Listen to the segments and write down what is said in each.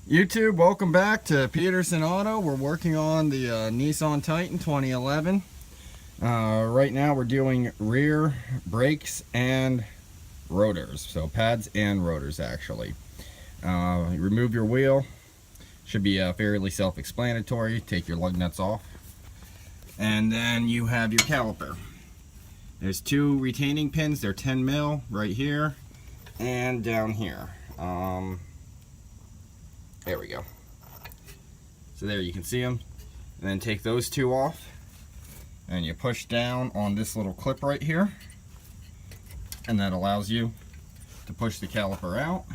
YouTube, welcome back to Peterson Auto. We're working on the Nissan Titan 2011. Right now we're doing rear brakes and rotors, so pads and rotors actually. You remove your wheel, should be fairly self-explanatory. Take your lug nuts off, and then you have your caliper. There's two retaining pins, they're 10 mil right here and down here. There we go. So there you can see them. And then take those two off and you push down on this little clip right here, and that allows you to push the caliper out.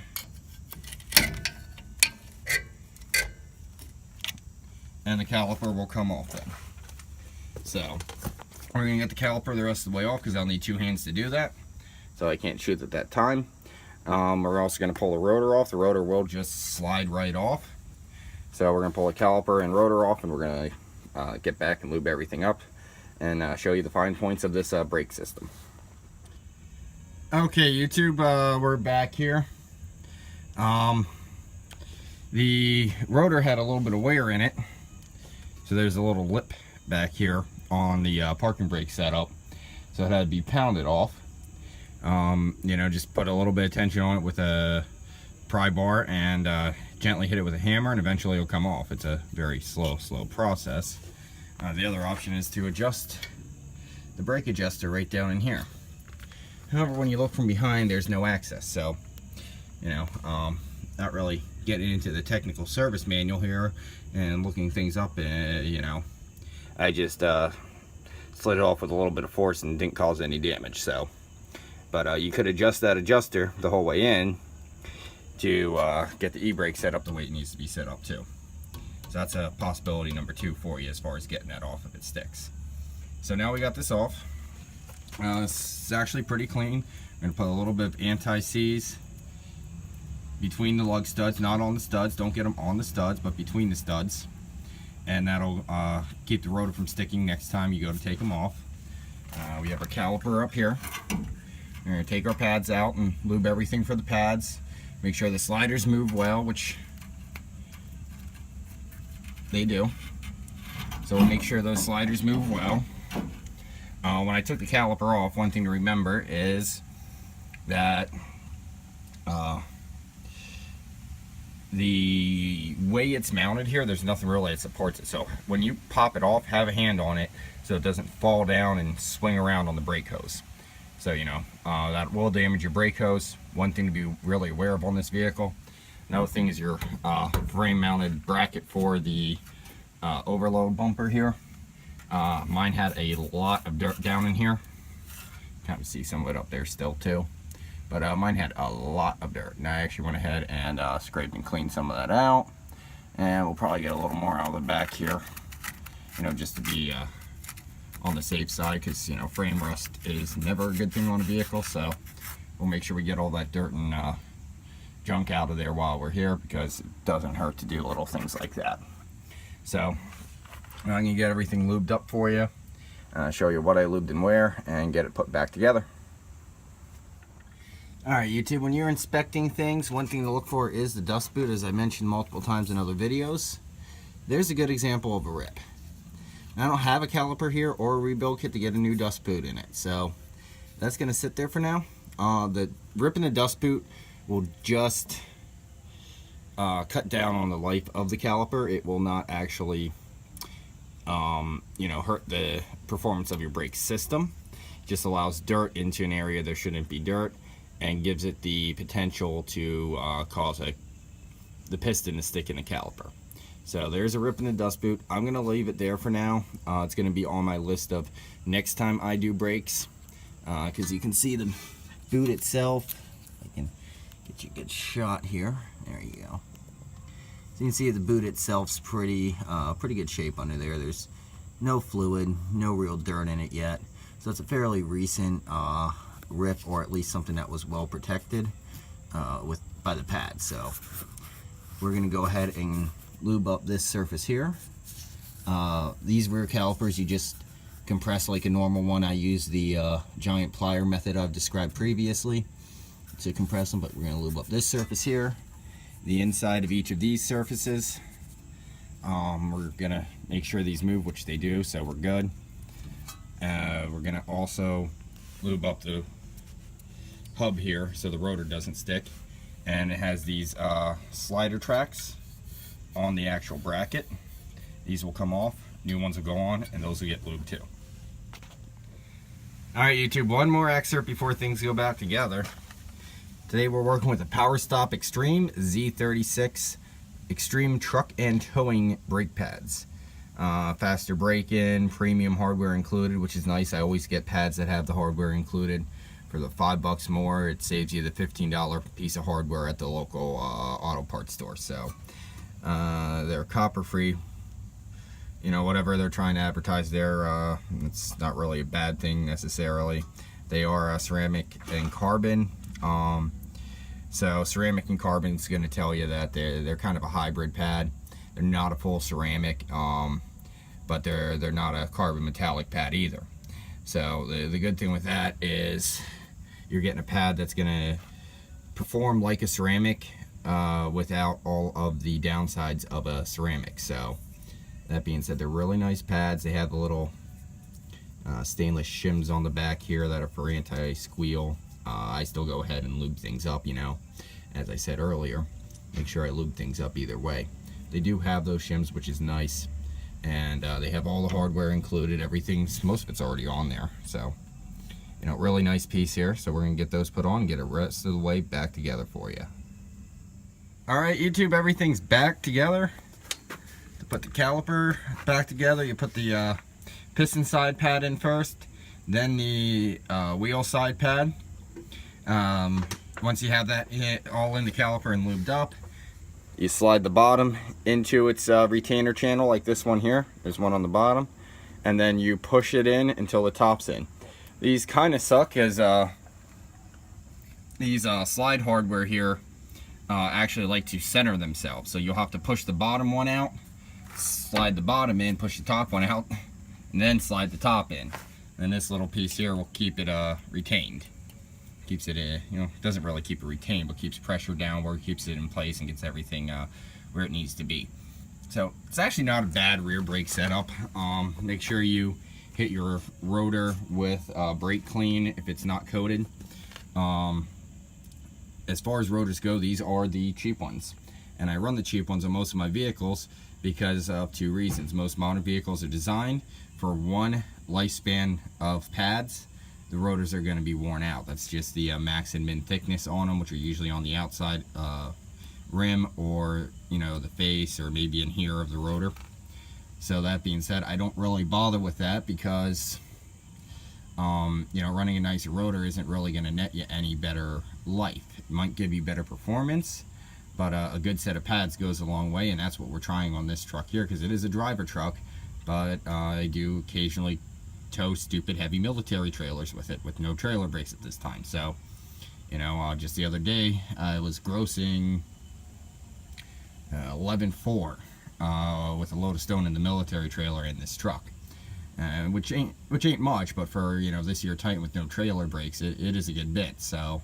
And the caliper will come off then. So we're going to get the caliper the rest of the way off because I'll need two hands to do that. So I can't shoot at that time. We're also going to pull the rotor off. The rotor will just slide right off. So we're going to pull the caliper and rotor off, and we're going to get back and lube everything up and show you the fine points of this brake system. Okay, YouTube, we're back here. The rotor had a little bit of wear in it, so there's a little lip back here on the parking brake setup, so it had to be pounded off. You know, just put a little bit of tension on it with a pry bar and gently hit it with a hammer, and eventually it'll come off. It's a very slow process. The other option is to adjust the brake adjuster right down in here. However, when you look from behind, there's no access, so you know, not really getting into the technical service manual here and looking things up. You know, I just slid it off with a little bit of force and didn't cause any damage. So. But you could adjust that adjuster the whole way in to get the e-brake set up the way it needs to be set up too. So that's a possibility number two for you as far as getting that off if it sticks. So now we got this off. It's actually pretty clean. We're going to put a little bit of anti-seize between the lug studs, not on the studs. Don't get them on the studs, but between the studs. And that'll keep the rotor from sticking next time you go to take them off. We have our caliper up here. We're going to take our pads out and lube everything for the pads. Make sure the sliders move well, which they do. So we'll make sure those sliders move well. When I took the caliper off, one thing to remember is that the way it's mounted here, there's nothing really that supports it. So when you pop it off, have a hand on it so it doesn't fall down and swing around on the brake hose. So, you know, that will damage your brake hose. One thing to be really aware of on this vehicle. Another thing is your frame mounted bracket for the overload bumper here. Mine had a lot of dirt down in here. Kind of see some of it up there still too. But mine had a lot of dirt. And I actually went ahead and scraped and cleaned some of that out. And we'll probably get a little more out of the back here. You know, just to be on the safe side, because you know, frame rust is never a good thing on a vehicle. So we'll make sure we get all that dirt and junk out of there while we're here, because it doesn't hurt to do little things like that. So I'm gonna get everything lubed up for you, show you what I lubed and where, and get it put back together. Alright YouTube, when you're inspecting things, one thing to look for is the dust boot. As I mentioned multiple times in other videos, there's a good example of a rip. I don't have a caliper here or a rebuild kit to get a new dust boot in it, so that's going to sit there for now. The rip in the dust boot will just cut down on the life of the caliper. It will not actually you know, hurt the performance of your brake system. It just allows dirt into an area there shouldn't be dirt, and gives it the potential to cause the piston to stick in the caliper. So there's a rip in the dust boot. I'm going to leave it there for now. It's going to be on my list of next time I do brakes, because you can see the boot itself. I can get you a good shot here. There you go. So you can see the boot itself's pretty good shape under there. There's no fluid, no real dirt in it yet. So it's a fairly recent rip, or at least something that was well protected by the pad. So we're going to go ahead and lube up this surface here. These rear calipers you just compress like a normal one. I use the giant plier method I've described previously to compress them, but we're going to lube up this surface here, the inside of each of these surfaces. We're gonna make sure these move, which they do, so we're good. We're gonna also lube up the hub here so the rotor doesn't stick, and it has these slider tracks on the actual bracket. These will come off, new ones will go on, and those will get lubed too. Alright YouTube, one more excerpt before things go back together. Today we're working with the Powerstop Extreme Z36 Extreme Truck and Towing brake pads. Faster break-in, premium hardware included, which is nice. I always get pads that have the hardware included. For the $5 more, it saves you the $15 piece of hardware at the local auto parts store. So they're copper free. You know, whatever they're trying to advertise there, it's not really a bad thing necessarily. They are ceramic and carbon. So ceramic and carbon is going to tell you that they're kind of a hybrid pad. They're not a full ceramic, but they're not a carbon metallic pad either. So the good thing with that is you're getting a pad that's going to perform like a ceramic without all of the downsides of a ceramic. So that being said, they're really nice pads. They have the little stainless shims on the back here that are for anti-squeal. I still go ahead and lube things up, you know, as I said earlier. Make sure I lube things up either way. They do have those shims, which is nice, and they have all the hardware included. Most of it's already on there. So, you know, really nice piece here. So we're gonna get those put on and get the rest of the way back together for you. All right, YouTube, everything's back together. To put the caliper back together, you put the piston side pad in first, then the wheel side pad. Once you have that all in the caliper and lubed up, you slide the bottom into its retainer channel like this one here. There's one on the bottom, and then you push it in until the top's in. These kind of suck as these slide hardware here actually like to center themselves. So you'll have to push the bottom one out, slide the bottom in, push the top one out, and then slide the top in. And this little piece here will keep it retained. Keeps it, you know, doesn't really keep it retained, but keeps pressure downward, keeps it in place, and gets everything where it needs to be. So it's actually not a bad rear brake setup. Make sure you hit your rotor with brake clean if it's not coated. As far as rotors go, these are the cheap ones, and I run the cheap ones on most of my vehicles because of two reasons. Most modern vehicles are designed for one lifespan of pads. The rotors are going to be worn out. That's just the max and min thickness on them, which are usually on the outside rim, or, you know, the face, or maybe in here of the rotor. So that being said, I don't really bother with that because you know, running a nicer rotor isn't really going to net you any better life. It might give you better performance, but a good set of pads goes a long way, and that's what we're trying on this truck here, because it is a driver truck, but I do occasionally tow stupid heavy military trailers with it, with no trailer brakes at this time. So, you know, just the other day I was grossing 11.4 with a load of stone in the military trailer in this truck, which ain't much, but for, you know, this year Titan with no trailer brakes, it is a good bit. So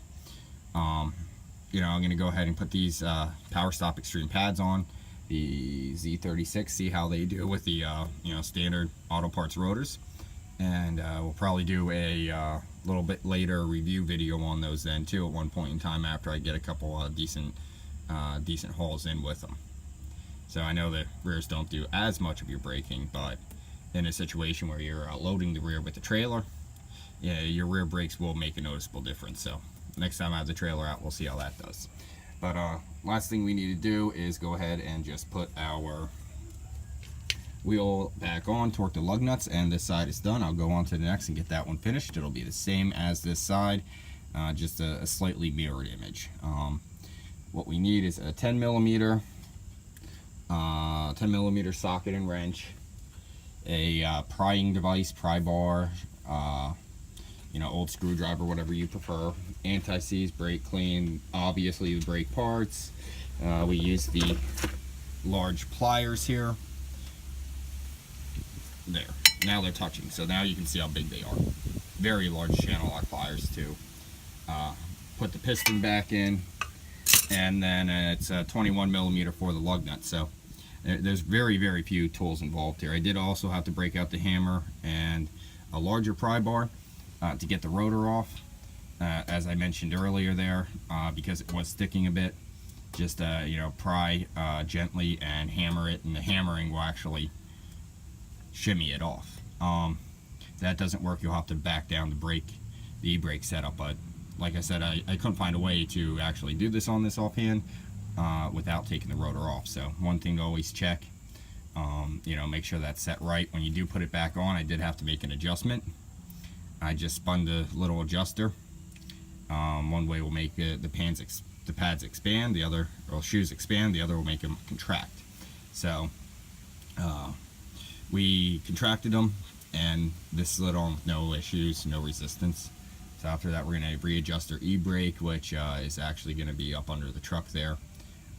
you know, I'm gonna go ahead and put these Powerstop Extreme pads on the Z36, see how they do with the you know, standard auto parts rotors. And we'll probably do a little bit later review video on those then too, at one point in time, after I get a couple decent hauls in with them. So I know the rears don't do as much of your braking, but in a situation where you're loading the rear with the trailer, yeah, your rear brakes will make a noticeable difference. So next time I have the trailer out, we'll see how that does. But last thing we need to do is go ahead and just put our wheel back on, torque the lug nuts, and this side is done. I'll go on to the next and get that one finished. It'll be the same as this side, just a slightly mirrored image. What we need is a 10 millimeter socket and wrench, a prying device, pry bar, you know, old screwdriver, whatever you prefer, anti-seize, brake clean, obviously the brake parts. We use the large pliers here. There, now they're touching, so now you can see how big they are. Very large channel lock pliers to put the piston back in, and then it's a 21 millimeter for the lug nut. So there's very few tools involved here. I did also have to break out the hammer and a larger pry bar to get the rotor off, as I mentioned earlier there, because it was sticking a bit. Just you know, pry gently and hammer it, and the hammering will actually shimmy it off. That doesn't work. You'll have to back down the e-brake setup, but like I said, I couldn't find a way to actually do this on this offhand without taking the rotor off. So one thing to always check, you know, make sure that's set right. When you do put it back on, I did have to make an adjustment. I just spun the little adjuster. One way will make the pads expand, the other, or shoes expand, the other will make them contract. So we contracted them, and this slid on with no issues, no resistance. So after that, we're going to readjust our e-brake, which is actually going to be up under the truck there.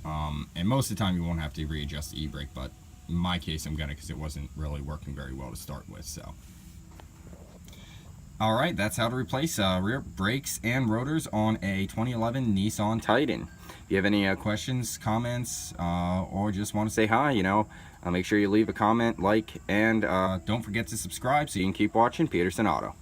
And most of the time you won't have to readjust the e-brake, but in my case I'm going to, because it wasn't really working very well to start with. So alright, that's how to replace rear brakes and rotors on a 2011 Nissan Titan. If you have any questions, comments, or just want to say hi, you know, make sure you leave a comment, like, and don't forget to subscribe so you can keep watching Peterson Auto.